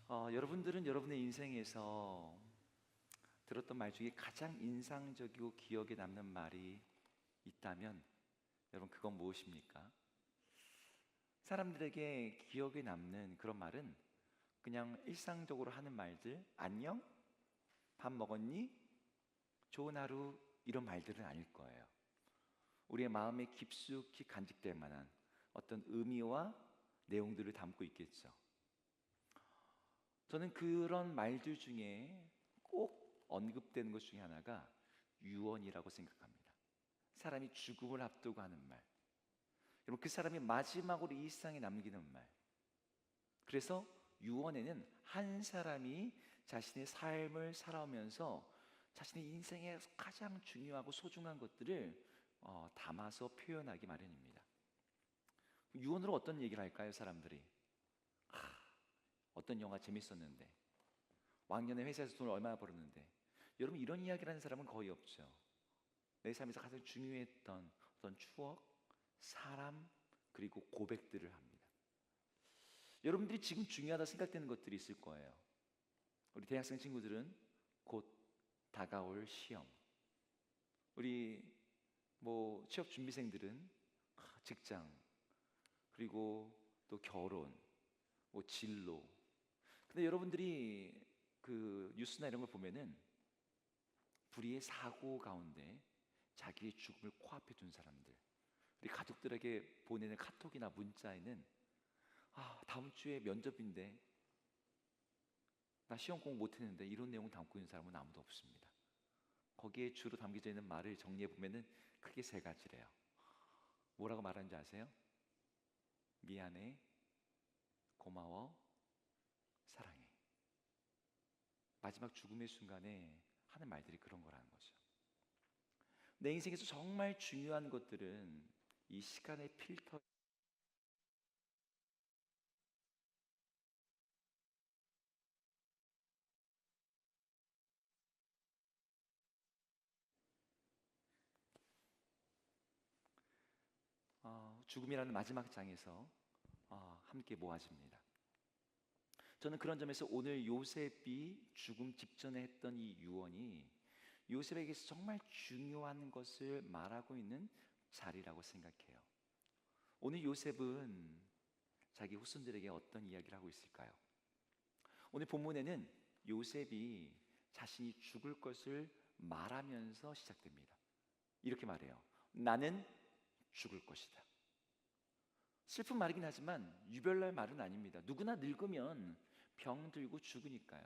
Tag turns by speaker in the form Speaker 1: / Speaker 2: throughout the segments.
Speaker 1: 여러분들은 여러분의 인생에서 들었던 말 중에 가장 인상적이고 기억에 남는 말이 있다면 여러분 그건 무엇입니까? 사람들에게 기억에 남는 그런 말은 그냥 일상적으로 하는 말들, 안녕? 밥 먹었니? 좋은 하루, 이런 말들은 아닐 거예요. 우리의 마음에 깊숙이 간직될 만한 어떤 의미와 내용들을 담고 있겠죠. 저는 그런 말들 중에 꼭 언급되는 것 중에 하나가 유언이라고 생각합니다. 사람이 죽음을 앞두고 하는 말, 여러분, 그 사람이 마지막으로 이 세상에 남기는 말. 그래서 유언에는 한 사람이 자신의 삶을 살아오면서 자신의 인생에 가장 중요하고 소중한 것들을 담아서 표현하기 마련입니다. 유언으로 어떤 얘기를 할까요, 사람들이? 어떤 영화 재밌었는데, 왕년에 회사에서 돈을 얼마나 벌었는데. 여러분, 이런 이야기를 하는 사람은 거의 없죠. 내 삶에서 가장 중요했던 어떤 추억, 사람, 그리고 고백들을 합니다. 여러분들이 지금 중요하다 생각되는 것들이 있을 거예요. 우리 대학생 친구들은 곧 다가올 시험, 우리 취업 준비생들은 직장, 그리고 또 결혼, 진로. 근데 여러분들이 그 뉴스나 이런 걸 보면은 불의의 사고 가운데 자기의 죽음을 코앞에 둔 사람들, 우리 가족들에게 보내는 카톡이나 문자에는 다음 주에 면접인데 나 시험 공부 못했는데, 이런 내용을 담고 있는 사람은 아무도 없습니다. 거기에 주로 담겨져 있는 말을 정리해 보면은 크게 세 가지래요. 뭐라고 말하는지 아세요? 미안해, 고마워, 사랑해. 마지막 죽음의 순간에 하는 말들이 그런 거라는 거죠. 내 인생에서 정말 중요한 것들은 이 시간의 필터, 죽음이라는 마지막 장에서 함께 모아집니다. 저는 그런 점에서 오늘 요셉이 죽음 직전에 했던 이 유언이 요셉에게서 정말 중요한 것을 말하고 있는 자리라고 생각해요. 오늘 요셉은 자기 후손들에게 어떤 이야기를 하고 있을까요? 오늘 본문에는 요셉이 자신이 죽을 것을 말하면서 시작됩니다. 이렇게 말해요. 나는 죽을 것이다. 슬픈 말이긴 하지만 유별날 말은 아닙니다. 누구나 늙으면 병들고 죽으니까요.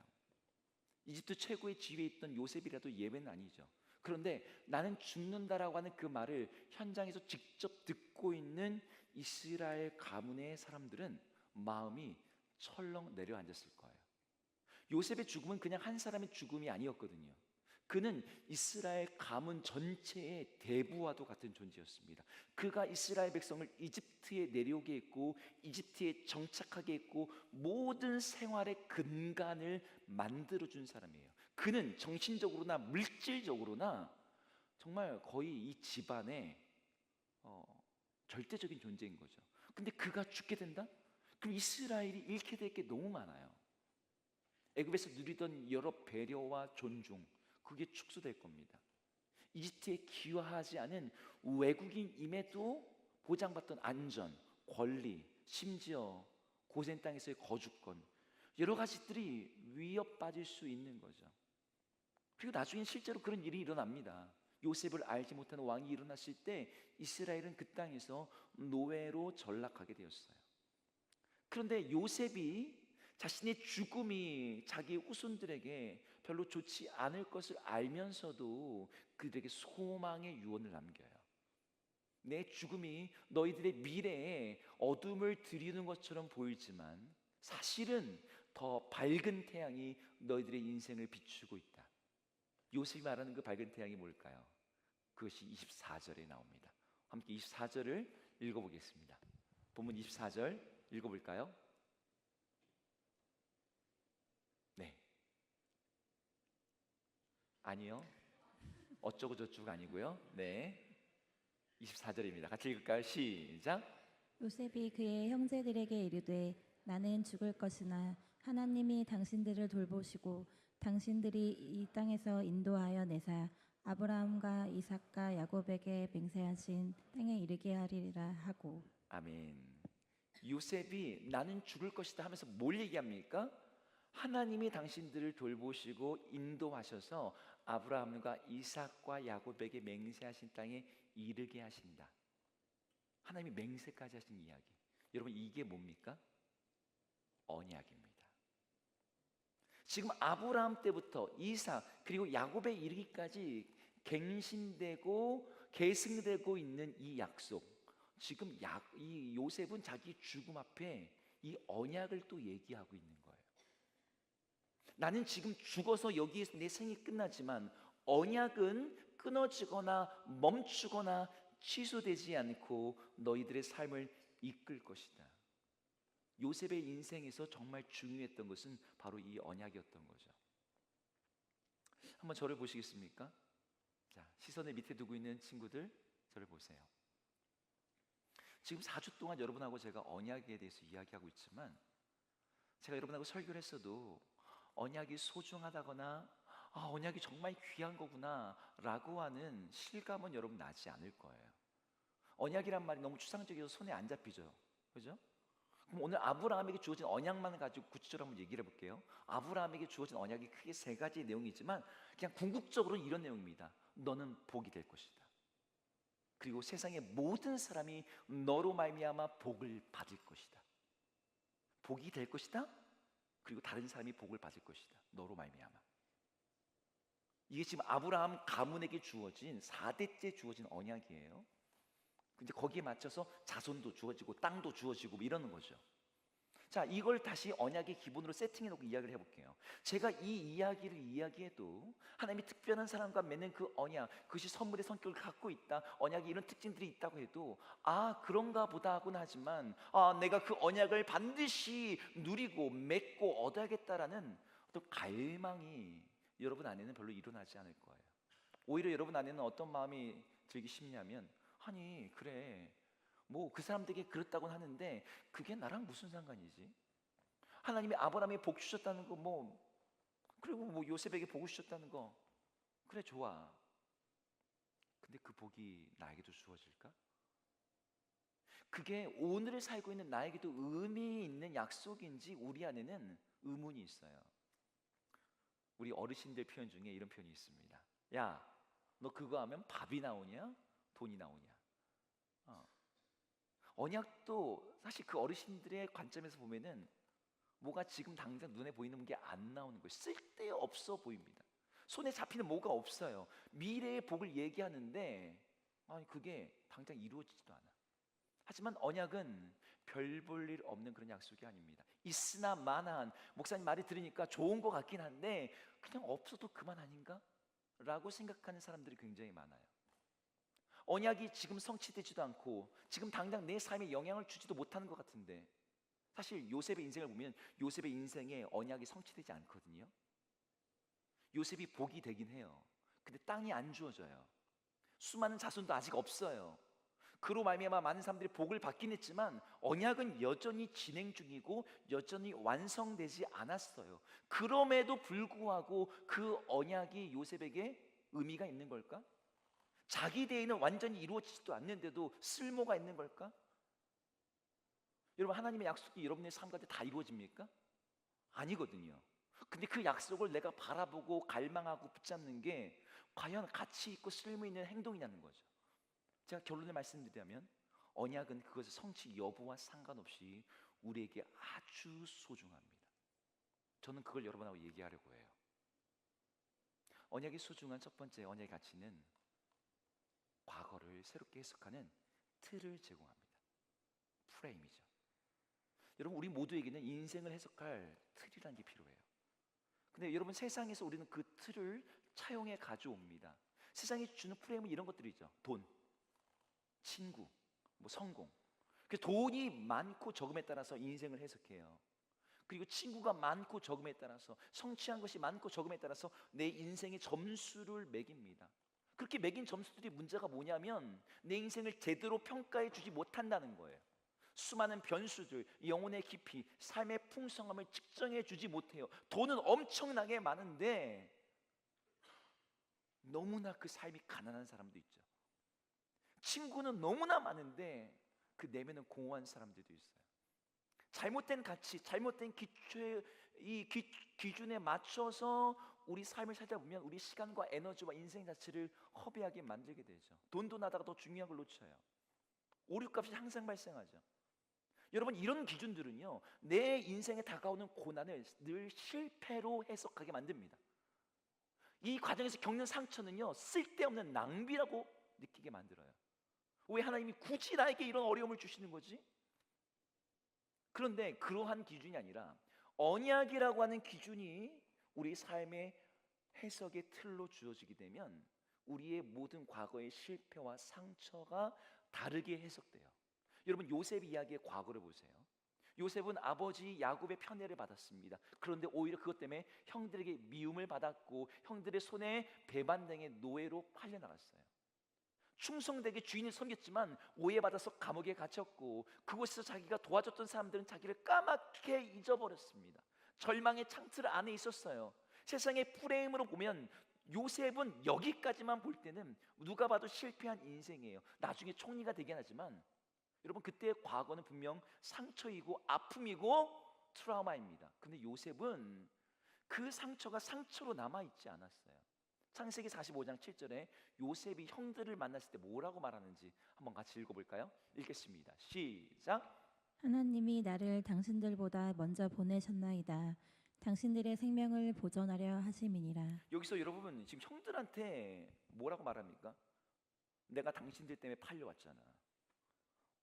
Speaker 1: 이집트 최고의 지위에 있던 요셉이라도 예외는 아니죠. 그런데 나는 죽는다라고 하는 그 말을 현장에서 직접 듣고 있는 이스라엘 가문의 사람들은 마음이 철렁 내려앉았을 거예요. 요셉의 죽음은 그냥 한 사람의 죽음이 아니었거든요. 그는 이스라엘 가문 전체의 대부와도 같은 존재였습니다. 그가 이스라엘 백성을 이집트에 내려오게 했고 이집트에 정착하게 했고 모든 생활의 근간을 만들어준 사람이에요. 그는 정신적으로나 물질적으로나 정말 거의 이 집안의 절대적인 존재인 거죠. 근데 그가 죽게 된다? 그럼 이스라엘이 잃게 될 게 너무 많아요. 애굽에서 누리던 여러 배려와 존중, 그게 축소될 겁니다. 이집트에 기여하지 않은 외국인임에도 보장받던 안전, 권리, 심지어 고센 땅에서의 거주권, 여러 가지들이 위협받을 수 있는 거죠. 그리고 나중에 실제로 그런 일이 일어납니다. 요셉을 알지 못하는 왕이 일어났을 때 이스라엘은 그 땅에서 노예로 전락하게 되었어요. 그런데 요셉이 자신의 죽음이 자기의 후손들에게 별로 좋지 않을 것을 알면서도 그들에게 소망의 유언을 남겨요. 내 죽음이 너희들의 미래에 어둠을 드리는 것처럼 보이지만 사실은 더 밝은 태양이 너희들의 인생을 비추고 있다. 요셉이 말하는 그 밝은 태양이 뭘까요? 그것이 24절에 나옵니다. 함께 24절을 읽어보겠습니다. 본문 24절 읽어볼까요? 네. 아니요. 어쩌고 저쩌고 아니고요. 네. 24절입니다. 같이 읽을까요? 시작.
Speaker 2: 요셉이 그의 형제들에게 이르되 나는 죽을 것이나 하나님이 당신들을 돌보시고 당신들이 이 땅에서 인도하여 내사 아브라함과 이삭과 야곱에게 맹세하신 땅에 이르게 하리라 하고.
Speaker 1: 아멘. 요셉이 나는 죽을 것이다 하면서 뭘 얘기합니까? 하나님이 당신들을 돌보시고 인도하셔서 아브라함과 이삭과 야곱에게 맹세하신 땅에 이르게 하신다. 하나님이 맹세까지 하신 이야기. 여러분 이게 뭡니까? 언약입니다. 지금 아브라함 때부터 이삭 그리고 야곱에 이르기까지 갱신되고 계승되고 있는 이 약속. 지금 이 요셉은 자기 죽음 앞에 이 언약을 또 얘기하고 있는 거예요. 나는 지금 죽어서 여기에서 내 생이 끝나지만 언약은 끊어지거나 멈추거나 취소되지 않고 너희들의 삶을 이끌 것이다. 요셉의 인생에서 정말 중요했던 것은 바로 이 언약이었던 거죠. 한번 저를 보시겠습니까? 자, 시선을 밑에 두고 있는 친구들 저를 보세요. 지금 4주 동안 여러분하고 제가 언약에 대해서 이야기하고 있지만 제가 여러분하고 설교를 했어도 언약이 소중하다거나 언약이 정말 귀한 거구나 라고 하는 실감은 여러분 나지 않을 거예요. 언약이란 말이 너무 추상적이어서 손에 안 잡히죠. 그죠? 그럼 오늘 아브라함에게 주어진 언약만 가지고 구체적으로 한번 얘기를 해볼게요. 아브라함에게 주어진 언약이 크게 세 가지 내용이지만 그냥 궁극적으로는 이런 내용입니다. 너는 복이 될 것이다. 그리고 세상의 모든 사람이 너로 말미암아 복을 받을 것이다. 복이 될 것이다. 그리고 다른 사람이 복을 받을 것이다. 너로 말미암아. 이게 지금 아브라함 가문에게 주어진 4대째 주어진 언약이에요. 근데 거기에 맞춰서 자손도 주어지고 땅도 주어지고 뭐 이러는 거죠. 자, 이걸 다시 언약의 기본으로 세팅해 놓고 이야기를 해볼게요. 제가 이 이야기를 이야기해도 하나님이 특별한 사람과 맺는 그 언약, 그것이 선물의 성격을 갖고 있다, 언약이 이런 특징들이 있다고 해도 그런가 보다 하곤 하지만 내가 그 언약을 반드시 누리고 맺고 얻어야겠다라는 어떤 갈망이 여러분 안에는 별로 일어나지 않을 거예요. 오히려 여러분 안에는 어떤 마음이 들기 쉽냐면 아니 그래 뭐 그 사람들에게 그렇다고는 하는데 그게 나랑 무슨 상관이지? 하나님이 아브라함에 복 주셨다는 거 뭐 그리고 뭐 요셉에게 복을 주셨다는 거 그래 좋아. 근데 그 복이 나에게도 주어질까? 그게 오늘을 살고 있는 나에게도 의미 있는 약속인지 우리 안에는 의문이 있어요. 우리 어르신들 표현 중에 이런 표현이 있습니다. 야, 너 그거 하면 밥이 나오냐? 돈이 나오냐? 언약도 사실 그 어르신들의 관점에서 보면은 뭐가 지금 당장 눈에 보이는 게 안 나오는 거예요. 쓸데없어 보입니다. 손에 잡히는 뭐가 없어요. 미래의 복을 얘기하는데 그게 당장 이루어지지도 않아. 하지만 언약은 별 볼 일 없는 그런 약속이 아닙니다. 있으나 마나한 목사님 말이 들으니까 좋은 것 같긴 한데 그냥 없어도 그만 아닌가? 라고 생각하는 사람들이 굉장히 많아요. 언약이 지금 성취되지도 않고 지금 당장 내 삶에 영향을 주지도 못하는 것 같은데 사실 요셉의 인생을 보면 요셉의 인생에 언약이 성취되지 않거든요. 요셉이 복이 되긴 해요. 근데 땅이 안 주어져요. 수많은 자손도 아직 없어요. 그로 말미암아 많은 사람들이 복을 받긴 했지만 언약은 여전히 진행 중이고 여전히 완성되지 않았어요. 그럼에도 불구하고 그 언약이 요셉에게 의미가 있는 걸까? 자기 대에는 완전히 이루어지지도 않는데도 쓸모가 있는 걸까? 여러분 하나님의 약속이 여러분의 삶 가운데 다 이루어집니까? 아니거든요. 근데 그 약속을 내가 바라보고 갈망하고 붙잡는 게 과연 가치 있고 쓸모 있는 행동이냐는 거죠. 제가 결론을 말씀드리자면 언약은 그것의 성취 여부와 상관없이 우리에게 아주 소중합니다. 저는 그걸 여러분하고 얘기하려고 해요. 언약이 소중한 첫 번째 언약의 가치는 과거를 새롭게 해석하는 틀을 제공합니다. 프레임이죠. 여러분 우리 모두에게는 인생을 해석할 틀이라는 게 필요해요. 근데 여러분 세상에서 우리는 그 틀을 차용해 가져옵니다. 세상이 주는 프레임은 이런 것들이죠. 돈, 친구, 뭐 성공. 그 돈이 많고 적음에 따라서 인생을 해석해요. 그리고 친구가 많고 적음에 따라서 성취한 것이 많고 적음에 따라서 내 인생의 점수를 매깁니다. 그렇게 매긴 점수들이 문제가 뭐냐면 내 인생을 제대로 평가해 주지 못한다는 거예요. 수많은 변수들, 영혼의 깊이, 삶의 풍성함을 측정해 주지 못해요. 돈은 엄청나게 많은데 너무나 그 삶이 가난한 사람도 있죠. 친구는 너무나 많은데 그 내면은 공허한 사람들도 있어요. 잘못된 가치, 잘못된 기준에 맞춰서 우리 삶을 살다 보면 우리 시간과 에너지와 인생 자체를 허비하게 만들게 되죠. 돈도 나다가 더 중요한 걸 놓쳐요. 오류값이 항상 발생하죠. 여러분, 이런 기준들은요, 내 인생에 다가오는 고난을 늘 실패로 해석하게 만듭니다. 이 과정에서 겪는 상처는요, 쓸데없는 낭비라고 느끼게 만들어요. 왜 하나님이 굳이 나에게 이런 어려움을 주시는 거지? 그런데 그러한 기준이 아니라 언약이라고 하는 기준이 우리 삶의 해석의 틀로 주어지게 되면 우리의 모든 과거의 실패와 상처가 다르게 해석돼요. 여러분, 요셉 이야기의 과거를 보세요. 요셉은 아버지 야곱의 편애를 받았습니다. 그런데 오히려 그것 때문에 형들에게 미움을 받았고 형들의 손에 배반당해 노예로 팔려나갔어요. 충성되게 주인을 섬겼지만 오해받아서 감옥에 갇혔고 그곳에서 자기가 도와줬던 사람들은 자기를 까맣게 잊어버렸습니다. 절망의 창틀 안에 있었어요. 세상의 프레임으로 보면 요셉은 여기까지만 볼 때는 누가 봐도 실패한 인생이에요. 나중에 총리가 되긴 하지만 여러분, 그때의 과거는 분명 상처이고 아픔이고 트라우마입니다. 근데 요셉은 그 상처가 상처로 남아있지 않았어요. 창세기 45장 7절에 요셉이 형들을 만났을 때 뭐라고 말하는지 한번 같이 읽어볼까요? 읽겠습니다. 시작.
Speaker 2: 하나님이 나를 당신들보다 먼저 보내셨나이다. 당신들의 생명을 보존하려 하심이니라.
Speaker 1: 여기서 여러분 지금 형들한테 뭐라고 말합니까? 내가 당신들 때문에 팔려왔잖아.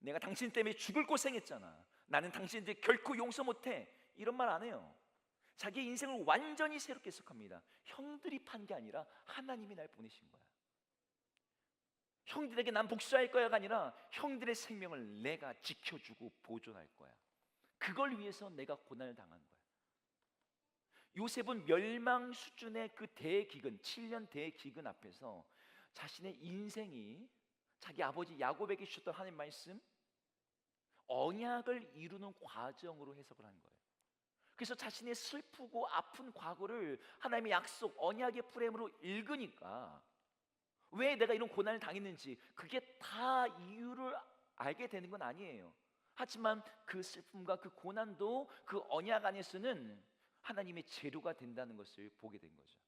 Speaker 1: 내가 당신 때문에 죽을 고생했잖아. 나는 당신들 결코 용서 못해. 이런 말 안 해요. 자기 인생을 완전히 새롭게 해석합니다. 형들이 판 게 아니라 하나님이 날 보내신 거야. 형들에게 난 복수할 거야가 아니라 형들의 생명을 내가 지켜주고 보존할 거야. 그걸 위해서 내가 고난을 당한 거야. 요셉은 멸망 수준의 그 대기근, 7년 대기근 앞에서 자신의 인생이 자기 아버지 야곱에게 주셨던 하나님 말씀, 언약을 이루는 과정으로 해석을 한 거예요. 그래서 자신의 슬프고 아픈 과거를 하나님의 약속, 언약의 프레임으로 읽으니까 왜 내가 이런 고난을 당했는지 그게 다 이유를 알게 되는 건 아니에요. 하지만 그 슬픔과 그 고난도 그 언약 안에서는 하나님의 재료가 된다는 것을 보게 된 거죠.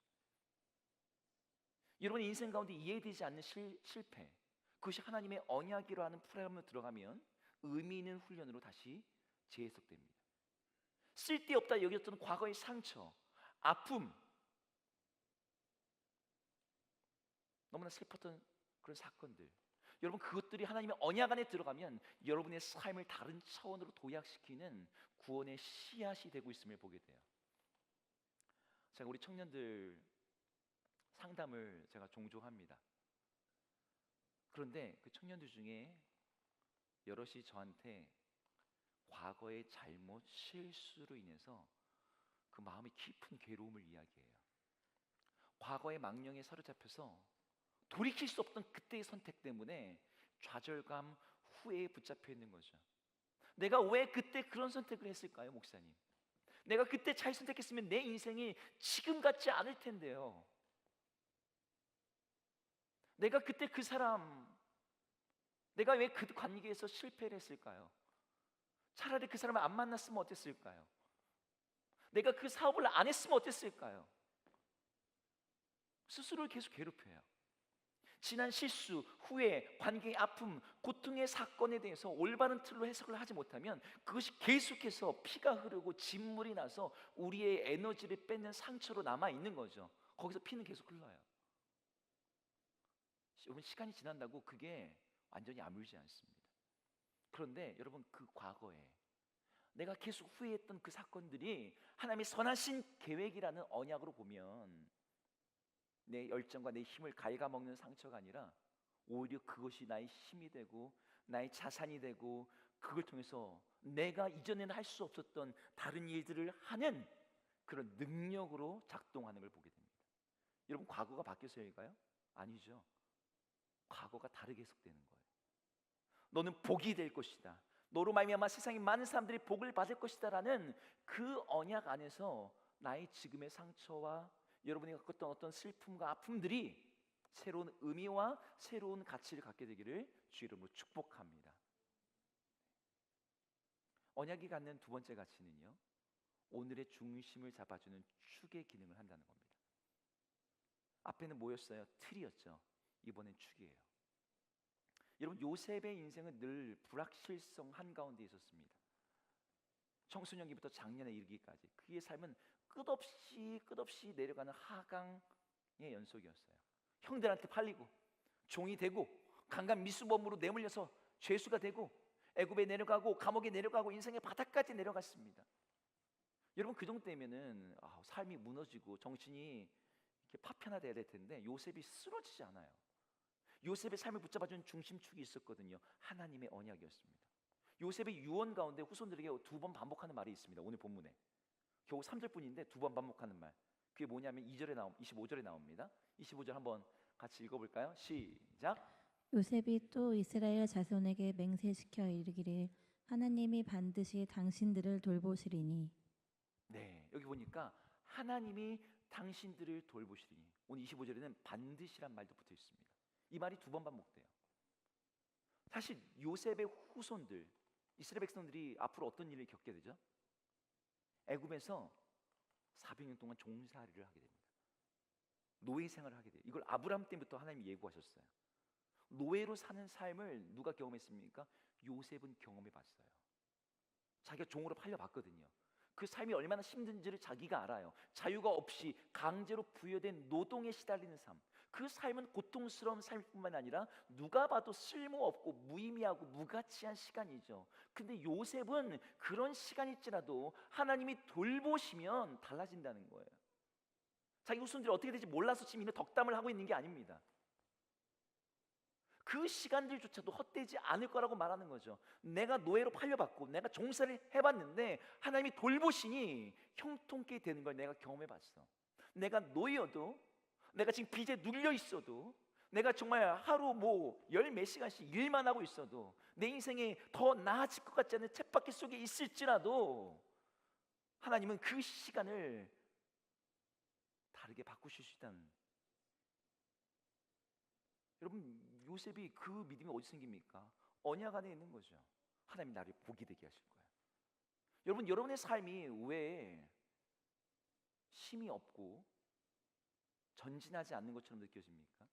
Speaker 1: 여러분의 인생 가운데 이해되지 않는 실패, 그것이 하나님의 언약이라 하는 프레임으로 들어가면 의미 있는 훈련으로 다시 재해석됩니다. 쓸데없다 여겼던 과거의 상처, 아픔, 너무나 슬펐던 그런 사건들, 여러분 그것들이 하나님의 언약 안에 들어가면 여러분의 삶을 다른 차원으로 도약시키는 구원의 씨앗이 되고 있음을 보게 돼요. 제가 우리 청년들 상담을 제가 종종 합니다. 그런데 그 청년들 중에 여럿이 저한테 과거의 잘못, 실수로 인해서 그 마음의 깊은 괴로움을 이야기해요. 과거의 망령에 사로잡혀서 돌이킬 수 없던 그때의 선택 때문에 좌절감, 후회에 붙잡혀 있는 거죠. 내가 왜 그때 그런 선택을 했을까요, 목사님? 내가 그때 잘 선택했으면 내 인생이 지금 같지 않을 텐데요. 내가 그때 그 사람, 내가 왜 그 관계에서 실패를 했을까요? 차라리 그 사람을 안 만났으면 어땠을까요? 내가 그 사업을 안 했으면 어땠을까요? 스스로를 계속 괴롭혀요. 지난 실수, 후회, 관계의 아픔, 고통의 사건에 대해서 올바른 틀로 해석을 하지 못하면 그것이 계속해서 피가 흐르고 진물이 나서 우리의 에너지를 뺏는 상처로 남아있는 거죠. 거기서 피는 계속 흘러요. 여러분, 시간이 지난다고 그게 완전히 아물지 않습니다. 그런데 여러분, 그 과거에 내가 계속 후회했던 그 사건들이 하나님의 선하신 계획이라는 언약으로 보면 내 열정과 내 힘을 갉아먹는 상처가 아니라 오히려 그것이 나의 힘이 되고 나의 자산이 되고 그걸 통해서 내가 이전에는 할 수 없었던 다른 일들을 하는 그런 능력으로 작동하는 걸 보게 됩니다. 여러분, 과거가 바뀌어서일까요? 아니죠. 과거가 다르게 해석되는 거예요. 너는 복이 될 것이다. 너로 말미암아 세상의 많은 사람들이 복을 받을 것이다라는 그 언약 안에서 나의 지금의 상처와 여러분이 갖고 있던 어떤 슬픔과 아픔들이 새로운 의미와 새로운 가치를 갖게 되기를 주 이름으로 축복합니다. 언약이 갖는 두 번째 가치는요, 오늘의 중심을 잡아주는 축의 기능을 한다는 겁니다. 앞에는 뭐였어요? 틀이었죠. 이번엔 축이에요. 여러분, 요셉의 인생은 늘 불확실성 한가운데 있었습니다. 청소년기부터 장년에 이르기까지 그의 삶은 끝없이 내려가는 하강의 연속이었어요. 형들한테 팔리고 종이 되고 강간 미수범으로 내몰려서 죄수가 되고 애굽에 내려가고 감옥에 내려가고 인생의 바닥까지 내려갔습니다. 여러분, 그 정도 되면은 삶이 무너지고 정신이 이렇게 파편화돼야 될 텐데 요셉이 쓰러지지 않아요. 요셉의 삶을 붙잡아준 중심축이 있었거든요. 하나님의 언약이었습니다. 요셉의 유언 가운데 후손들에게 두 번 반복하는 말이 있습니다. 오늘 본문에 겨우 3절뿐인데 두 번 반복하는 말, 그게 뭐냐면 25절에 나옵니다. 25절 한번 같이 읽어볼까요? 시작.
Speaker 2: 요셉이 또 이스라엘 자손에게 맹세시켜 이르기를 하나님이 반드시 당신들을 돌보시리니.
Speaker 1: 네, 여기 보니까 하나님이 당신들을 돌보시리니, 오늘 25절에는 반드시란 말도 붙어 있습니다. 이 말이 두 번 반복돼요. 사실 요셉의 후손들, 이스라엘 백성들이 앞으로 어떤 일을 겪게 되죠? 애굽에서 400년 동안 종살이를 하게 됩니다. 노예 생활을 하게 돼요. 이걸 아브라함 때부터 하나님이 예고하셨어요. 노예로 사는 삶을 누가 경험했습니까? 요셉은 경험해 봤어요. 자기가 종으로 팔려봤거든요. 그 삶이 얼마나 힘든지를 자기가 알아요. 자유가 없이 강제로 부여된 노동에 시달리는 삶, 그 삶은 고통스러운 삶뿐만 아니라 누가 봐도 쓸모없고 무의미하고 무가치한 시간이죠. 근데 요셉은 그런 시간일지라도 하나님이 돌보시면 달라진다는 거예요. 자기 후손들이 어떻게 될지 몰라서 지금 이런 덕담을 하고 있는 게 아닙니다. 그 시간들조차도 헛되지 않을 거라고 말하는 거죠. 내가 노예로 팔려봤고 내가 종살이를 해봤는데 하나님이 돌보시니 형통케 되는 걸 내가 경험해봤어. 내가 노예여도, 내가 지금 빚에 눌려 있어도, 내가 정말 하루 열 몇 시간씩 일만 하고 있어도 내 인생에 더 나아질 것 같지 않은 쳇바퀴 속에 있을지라도 하나님은 그 시간을 다르게 바꾸실 수 있다는. 여러분, 요셉이 그 믿음이 어디 생깁니까? 언약 안에 있는 거죠. 하나님이 나를 복이 되게 하실 거예요. 여러분, 여러분의 삶이 왜 힘이 없고 전진하지 않는 것처럼 느껴집니까?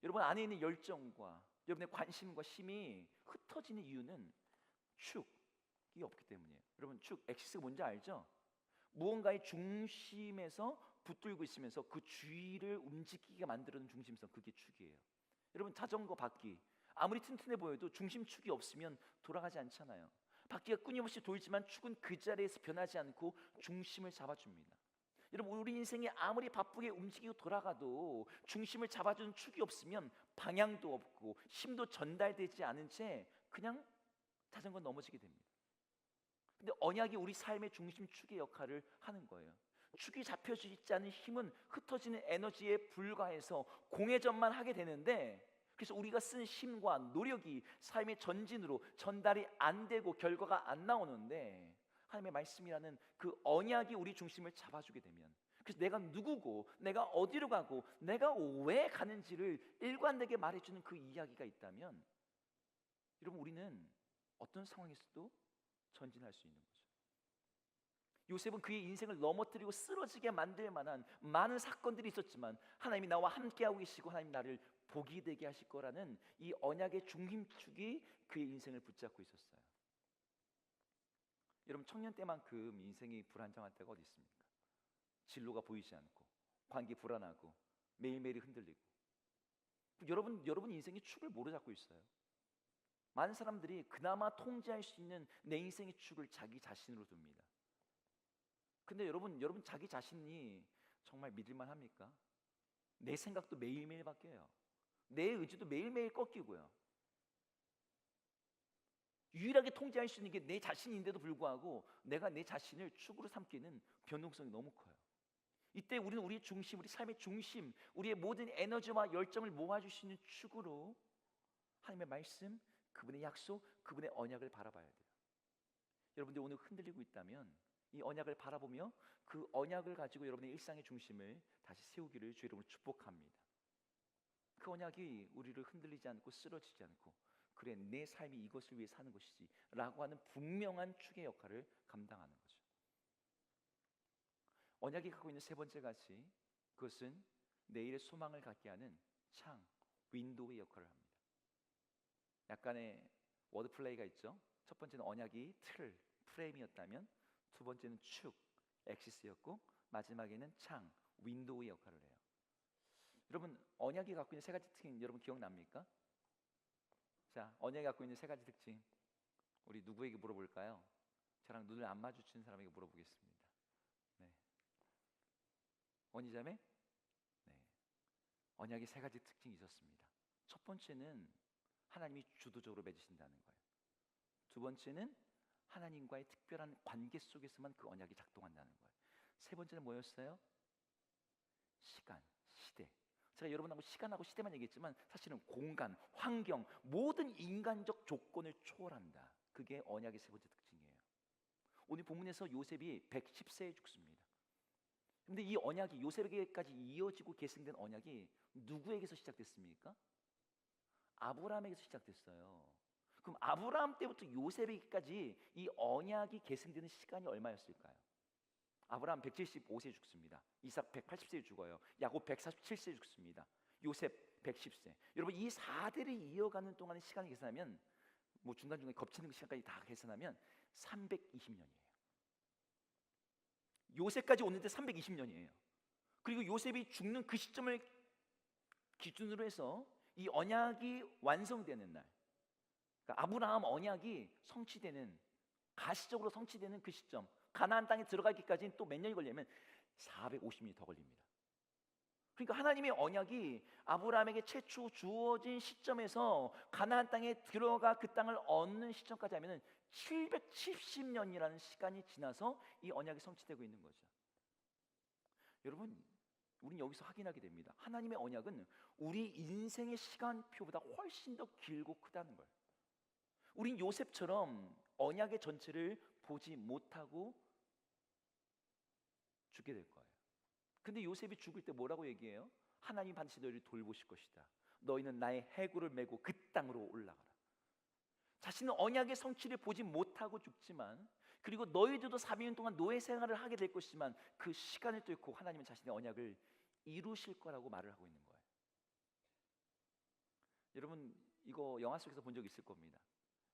Speaker 1: 여러분 안에 있는 열정과 여러분의 관심과 힘이 흩어지는 이유는 축이 없기 때문이에요. 여러분, 축 엑시스가 뭔지 알죠? 무언가의 중심에서 붙들고 있으면서 그 주위를 움직이게 만들어놓은 중심선, 그게 축이에요. 여러분, 자전거 바퀴 아무리 튼튼해 보여도 중심축이 없으면 돌아가지 않잖아요. 바퀴가 끊임없이 돌지만 축은 그 자리에서 변하지 않고 중심을 잡아줍니다. 여러분, 우리 인생이 아무리 바쁘게 움직이고 돌아가도 중심을 잡아주는 축이 없으면 방향도 없고 힘도 전달되지 않은 채 그냥 자전거 넘어지게 됩니다. 근데 언약이 우리 삶의 중심축의 역할을 하는 거예요. 축이 잡혀지지 않은 힘은 흩어지는 에너지에 불과해서 공회전만 하게 되는데, 그래서 우리가 쓴 힘과 노력이 삶의 전진으로 전달이 안 되고 결과가 안 나오는데, 하나님의 말씀이라는 그 언약이 우리 중심을 잡아주게 되면, 그래서 내가 누구고 내가 어디로 가고 내가 왜 가는지를 일관되게 말해주는 그 이야기가 있다면, 여러분, 우리는 어떤 상황에서도 전진할 수 있는 거죠. 요셉은 그의 인생을 넘어뜨리고 쓰러지게 만들 만한 많은 사건들이 있었지만 하나님이 나와 함께하고 계시고 하나님 나를 복이 되게 하실 거라는 이 언약의 중심축이 그의 인생을 붙잡고 있었어요. 여러분, 청년 때만큼 인생이 불안정할 때가 어디 있습니까? 진로가 보이지 않고 관계 불안하고 매일매일이 흔들리고. 여러분 인생의 축을 뭐로 잡고 있어요? 많은 사람들이 그나마 통제할 수 있는 내 인생의 축을 자기 자신으로 둡니다. 근데 여러분 자기 자신이 정말 믿을만 합니까? 내 생각도 매일매일 바뀌어요. 내 의지도 매일매일 꺾이고요. 유일하게 통제할 수 있는 게 내 자신인데도 불구하고 내가 내 자신을 축으로 삼기는 변동성이 너무 커요. 이때 우리는 우리의 중심, 우리 삶의 중심, 우리의 모든 에너지와 열정을 모아줄 수 있는 축으로 하나님의 말씀, 그분의 약속, 그분의 언약을 바라봐야 돼요. 여러분들 오늘 흔들리고 있다면 이 언약을 바라보며 그 언약을 가지고 여러분의 일상의 중심을 다시 세우기를 주의 이름으로 축복합니다. 그 언약이 우리를 흔들리지 않고 쓰러지지 않고, 그래 내 삶이 이것을 위해 사는 것이지 라고 하는 분명한 축의 역할을 감당하는 거죠. 언약이 갖고 있는 세 번째 가치, 그것은 내일의 소망을 갖게 하는 창, 윈도우의 역할을 합니다. 약간의 워드 플레이가 있죠. 첫 번째는 언약이 틀, 프레임이었다면, 두 번째는 축, 엑시스였고, 마지막에는 창, 윈도우의 역할을 해요. 여러분, 언약이 갖고 있는 세 가지 특징 여러분 기억납니까? 자, 언약이 갖고 있는 세 가지 특징, 우리 누구에게 물어볼까요? 저랑 눈을 안 마주치는 사람에게 물어보겠습니다. 네. 원희자매? 네. 언약의 세 가지 특징이 있었습니다. 첫 번째는 하나님이 주도적으로 맺으신다는 거예요. 두 번째는 하나님과의 특별한 관계 속에서만 그 언약이 작동한다는 거예요. 세 번째는 뭐였어요? 시간, 시대. 제가 여러분하고 시간하고 시대만 얘기했지만 사실은 공간, 환경, 모든 인간적 조건을 초월한다. 그게 언약의 세 번째 특징이에요. 오늘 본문에서 요셉이 110세에 죽습니다. 그런데 이 언약이 요셉에게까지 이어지고 계승된 언약이 누구에게서 시작됐습니까? 아브라함에게서 시작됐어요. 그럼 아브라함 때부터 요셉에게까지 이 언약이 계승되는 시간이 얼마였을까요? 아브라함 175세에 죽습니다. 이삭 180세에 죽어요. 야곱 147세에 죽습니다. 요셉 110세. 여러분, 이 4대를 이어가는 동안의 시간을 계산하면, 뭐 중간중간에 겹치는 시간까지 다 계산하면 320년이에요. 요셉까지 오는데 320년이에요. 그리고 요셉이 죽는 그 시점을 기준으로 해서 이 언약이 완성되는 날, 그러니까 아브라함 언약이 성취되는, 가시적으로 성취되는 그 시점, 가나안 땅에 들어가기까지는 또 몇 년이 걸리면 450년이 더 걸립니다. 그러니까 하나님의 언약이 아브라함에게 최초 주어진 시점에서 가나안 땅에 들어가 그 땅을 얻는 시점까지 하면은 770년이라는 시간이 지나서 이 언약이 성취되고 있는 거죠. 여러분, 우린 여기서 확인하게 됩니다. 하나님의 언약은 우리 인생의 시간표보다 훨씬 더 길고 크다는 걸. 우린 요셉처럼 언약의 전체를 보지 못하고 죽게 될 거예요. 근데 요셉이 죽을 때 뭐라고 얘기해요? 하나님 반드시 너희를 돌보실 것이다. 너희는 나의 해구를 메고 그 땅으로 올라가라. 자신은 언약의 성취를 보지 못하고 죽지만, 그리고 너희들도 400년 동안 노예 생활을 하게 될 것이지만 그 시간을 뚫고 하나님은 자신의 언약을 이루실 거라고 말을 하고 있는 거예요. 여러분, 이거 영화 속에서 본 적 있을 겁니다.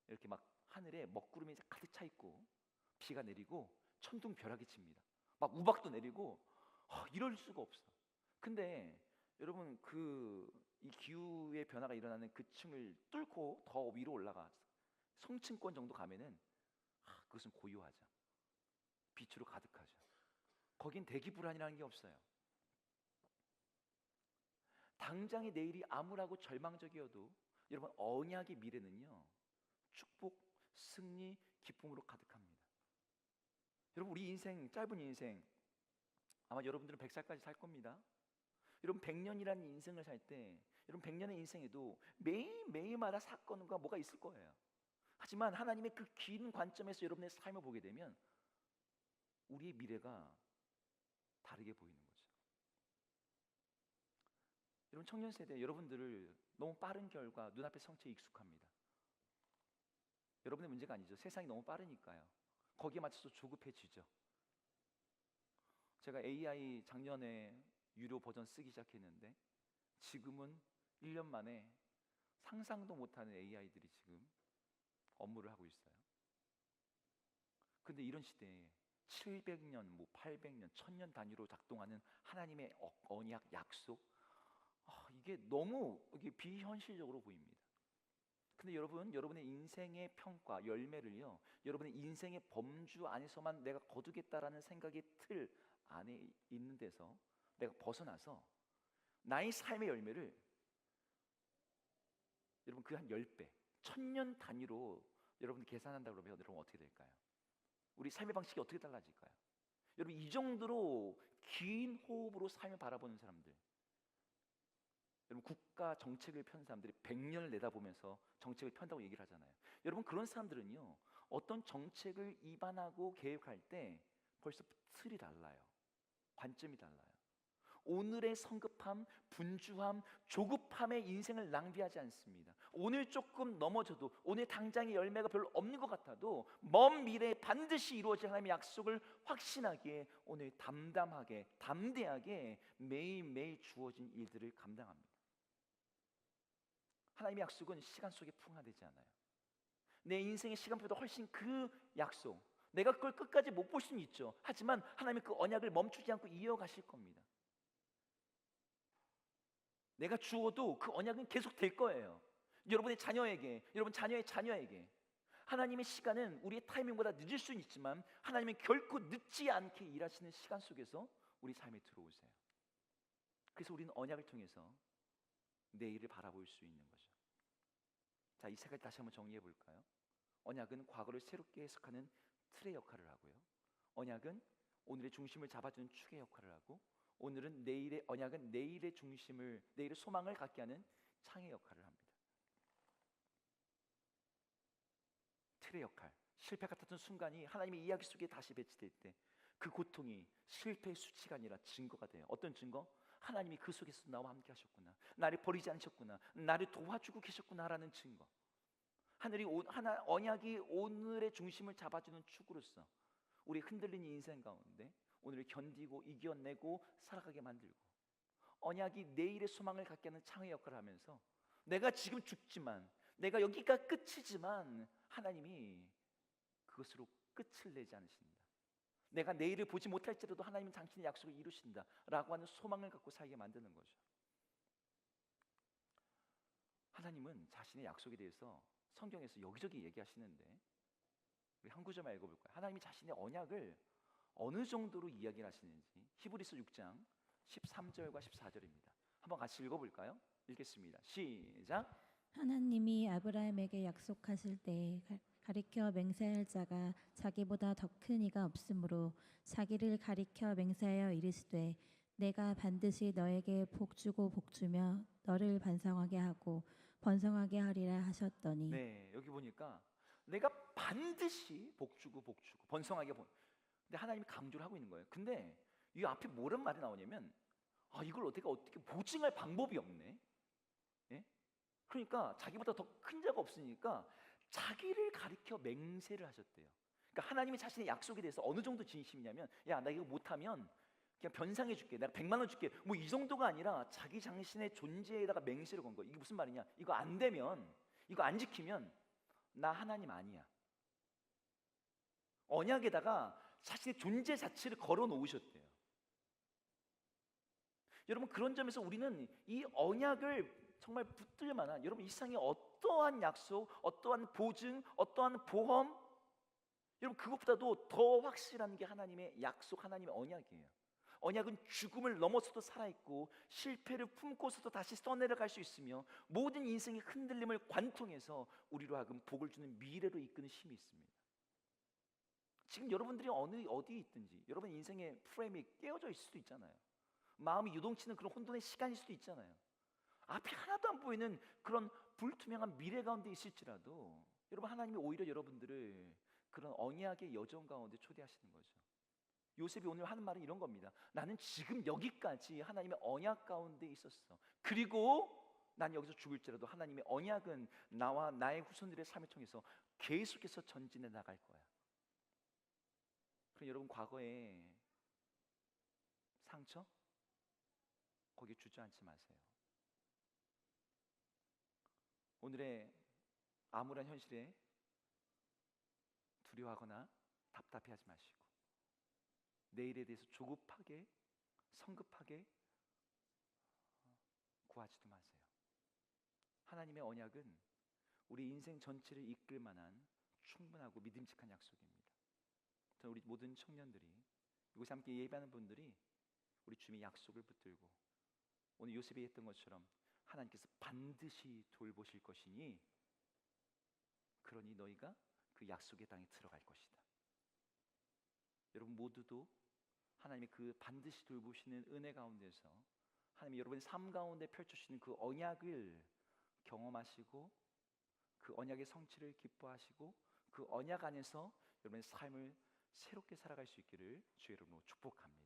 Speaker 1: 이렇게 막 하늘에 먹구름이 가득 차 있고 비가 내리고 천둥벼락이 칩니다. 막 우박도 내리고 이럴 수가 없어. 근데 여러분, 이 기후의 변화가 일어나는 그 층을 뚫고 더 위로 올라가 성층권 정도 가면은 그것은 고요하죠. 빛으로 가득하죠. 거긴 대기 불안이라는 게 없어요. 당장의 내일이 암울하고 절망적이어도 여러분, 언약의 미래는요, 축복, 승리, 기쁨으로 가득합니다. 여러분, 우리 인생, 짧은 인생, 아마 여러분들은 100살까지 살 겁니다. 여러분, 100년이라는 인생을 살 때, 여러분 100년의 인생에도 매일마다 사건과 뭐가 있을 거예요. 하지만 하나님의 그 긴 관점에서 여러분의 삶을 보게 되면 우리의 미래가 다르게 보이는 거죠. 여러분, 청년 세대 여러분들을 너무 빠른 결과, 눈앞의 성취에 익숙합니다. 여러분의 문제가 아니죠. 세상이 너무 빠르니까요. 거기에 맞춰서 조급해지죠. 제가 AI 작년에 유료 버전 쓰기 시작했는데 지금은 1년 만에 상상도 못하는 AI들이 지금 업무를 하고 있어요. 근데 이런 시대에 700년, 800년, 1000년 단위로 작동하는 하나님의 언약, 약속, 이게 너무 비현실적으로 보입니다. 근데 여러분, 여러분의 인생의 평가, 열매를요, 여러분의 인생의 범주 안에서만 내가 거두겠다라는 생각의 틀 안에 있는 데서 내가 벗어나서 나의 삶의 열매를 여러분 그 한 10배, 1000년 단위로 여러분 계산한다고 그러면 여러분 어떻게 될까요? 우리 삶의 방식이 어떻게 달라질까요? 여러분, 이 정도로 긴 호흡으로 삶을 바라보는 사람들, 여러분 국가 정책을 편 사람들이 100년을 내다보면서 정책을 편다고 얘기를 하잖아요. 여러분 그런 사람들은요 어떤 정책을 입안하고 계획할 때 벌써 틀이 달라요. 관점이 달라요. 오늘의 성급함, 분주함, 조급함의 인생을 낭비하지 않습니다. 오늘 조금 넘어져도 오늘 당장의 열매가 별로 없는 것 같아도 먼 미래에 반드시 이루어질 하나님의 약속을 확신하기에 오늘 담담하게 담대하게 매일매일 주어진 일들을 감당합니다. 하나님의 약속은 시간 속에 풍화되지 않아요. 내 인생의 시간보다 훨씬 그 약속, 내가 그걸 끝까지 못 볼 수는 있죠. 하지만 하나님의 그 언약을 멈추지 않고 이어가실 겁니다. 내가 주어도 그 언약은 계속 될 거예요. 여러분의 자녀에게, 여러분 자녀의 자녀에게 하나님의 시간은 우리의 타이밍보다 늦을 수는 있지만 하나님은 결코 늦지 않게 일하시는 시간 속에서 우리 삶에 들어오세요. 그래서 우리는 언약을 통해서 내일을 바라볼 수 있는 거죠. 자, 이 세 가지 다시 한번 정리해 볼까요? 언약은 과거를 새롭게 해석하는 틀의 역할을 하고요. 언약은 오늘의 중심을 잡아주는 축의 역할을 하고, 오늘은 내일의 언약은 내일의 중심을, 내일의 소망을 갖게 하는 창의 역할을 합니다. 틀의 역할, 실패 같았던 순간이 하나님의 이야기 속에 다시 배치될 때 그 고통이 실패의 수치가 아니라 증거가 돼요. 어떤 증거? 하나님이 그 속에서 나와 함께 하셨구나, 나를 버리지 않으셨구나, 나를 도와주고 계셨구나라는 증거. 언약이 오늘의 중심을 잡아주는 축으로서 우리 흔들리는 인생 가운데 오늘을 견디고 이겨내고 살아가게 만들고, 언약이 내일의 소망을 갖게 하는 창의 역할을 하면서 내가 지금 죽지만, 내가 여기가 끝이지만 하나님이 그것으로 끝을 내지 않으신다. 내가 내일을 보지 못할지라도 하나님은 당신의 약속을 이루신다 라고 하는 소망을 갖고 살게 만드는 거죠. 하나님은 자신의 약속에 대해서 성경에서 여기저기 얘기하시는데 우리 한 구절만 읽어볼까요? 하나님이 자신의 언약을 어느 정도로 이야기를 하시는지 히브리서 6장 13절과 14절입니다. 한번 같이 읽어볼까요? 읽겠습니다. 시작.
Speaker 2: 하나님이 아브라함에게 약속하실 때 가리켜 맹세할 자가 자기보다 더 큰 이가 없으므로 자기를 가리켜 맹세하여 이르시되 내가 반드시 너에게 복 주고 복 주며 너를 반성하게 하고 번성하게 하리라 하셨더니.
Speaker 1: 네, 여기 보니까 내가 반드시 복 주고 번성하게 근데 하나님이 강조를 하고 있는 거예요. 근데 이 앞에 뭐란 말이 나오냐면 이걸 어떻게 보증할 방법이 없네. 예? 그러니까 자기보다 더 큰 자가 없으니까 자기를 가리켜 맹세를 하셨대요. 그러니까 하나님이 자신의 약속에 대해서 어느 정도 진심이냐면, 야, 나 이거 못하면 그냥 변상해 줄게, 내가 100만 원 줄게, 뭐 이 정도가 아니라 자기 자신의 존재에다가 맹세를 건 거예요. 이게 무슨 말이냐? 이거 안 되면, 이거 안 지키면 나 하나님 아니야. 언약에다가 자신의 존재 자체를 걸어 놓으셨대요. 여러분 그런 점에서 우리는 이 언약을 정말 붙들 만한, 여러분 이 세상에 어떠한 약속, 어떠한 보증, 어떠한 보험, 여러분 그것보다도 더 확실한 게 하나님의 약속, 하나님의 언약이에요. 언약은 죽음을 넘어서도 살아있고 실패를 품고서도 다시 써내려갈 수 있으며 모든 인생의 흔들림을 관통해서 우리로 하여금 복을 주는 미래로 이끄는 힘이 있습니다. 지금 여러분들이 어디에 있든지 여러분 인생의 프레임이 깨어져 있을 수도 있잖아요. 마음이 유동치는 그런 혼돈의 시간일 수도 있잖아요. 앞이 하나도 안 보이는 그런 불투명한 미래 가운데 있을지라도 여러분 하나님이 오히려 여러분들을 그런 언약의 여정 가운데 초대하시는 거죠. 요셉이 오늘 하는 말은 이런 겁니다. 나는 지금 여기까지 하나님의 언약 가운데 있었어. 그리고 난 여기서 죽을지라도 하나님의 언약은 나와 나의 후손들의 삶을 통해서 계속해서 전진해 나갈 거야. 그럼 여러분 과거의 상처 거기에 주저앉지 마세요. 오늘의 암울한 현실에 두려워하거나 답답해하지 마시고 내일에 대해서 조급하게 성급하게 구하지도 마세요. 하나님의 언약은 우리 인생 전체를 이끌 만한 충분하고 믿음직한 약속입니다. 저는 우리 모든 청년들이, 이곳에 함께 예배하는 분들이 우리 주님의 약속을 붙들고 오늘 요셉이 했던 것처럼 하나님께서 반드시 돌보실 것이니 그러니 너희가 그 약속의 땅에 들어갈 것이다. 여러분 모두도 하나님의 그 반드시 돌보시는 은혜 가운데서 하나님이 여러분의 삶 가운데 펼쳐주시는 그 언약을 경험하시고 그 언약의 성취를 기뻐하시고 그 언약 안에서 여러분의 삶을 새롭게 살아갈 수 있기를 주의 이름으로 축복합니다.